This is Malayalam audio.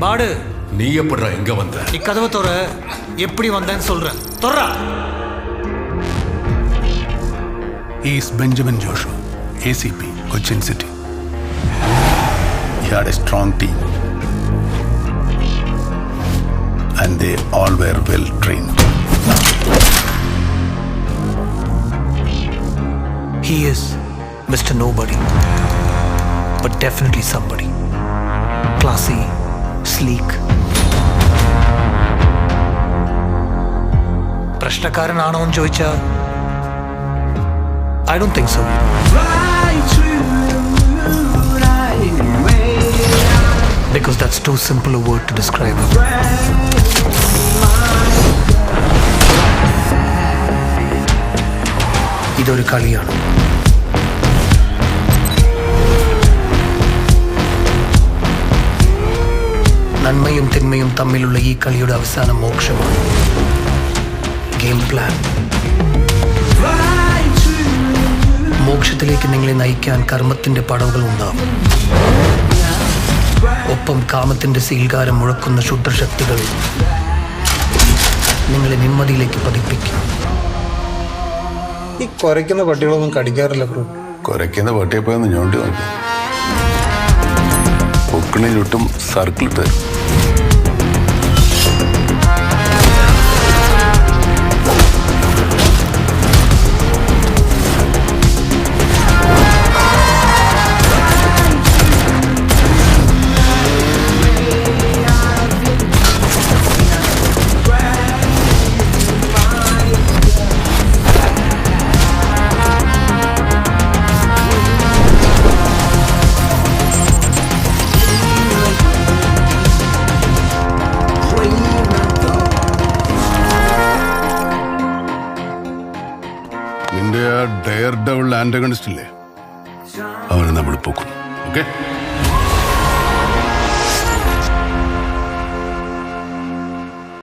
பாடு. நீ எப்படிடா எங்க வந்த? நீ கதவை தொற, எப்படி வந்தேன்னு சொல்றேன். தொறா. He is Benjamin Joshua, ACP, Cochin City. He had a strong team. And they all were well trained. He is Mr. Nobody, but definitely somebody. Classy, sleek. പ്രശ്നക്കാരനാണോ എന്ന് ചോദിച്ചാ I don't think so. Because that's too simple a word to describe him. ഇതൊരു കളിയാണ്. നന്മയും തിന്മയും തമ്മിലുള്ള ഈ കളിയുടെ അവസാനം മോക്ഷമാണ്. Game plan. മോക്ഷത്തിലേക്ക് നിങ്ങളെ നയിക്കാൻ കർമ്മത്തിന്റെ പടവുകൾ ഉണ്ടാവും. ഒപ്പം കാമത്തിന്റെ സീൽകാരം മുഴക്കുന്ന ക്ഷുദ്രശക്തികൾ നിങ്ങളെ നിമ്മതിയിലേക്ക് പതിപ്പിക്കും. ഈ കുരയ്ക്കുന്ന പട്ടികളൊന്നും കടിക്കാറില്ല ബ്രോ. കുരയ്ക്കുന്ന പട്ടിയെ പോയി ഒന്ന് ഞോണ്ടി നോക്കും. പൊക്കിളിന് ചുറ്റും സർക്കിൾ ഇട്ട്. നിന്റെ ആ ഡെയർ ഡബിൾ ആന്റഗണിസ്റ്റ് ഇല്ലേ, അവനെ നമ്മൾ പൊക്കും. ഓക്കെ.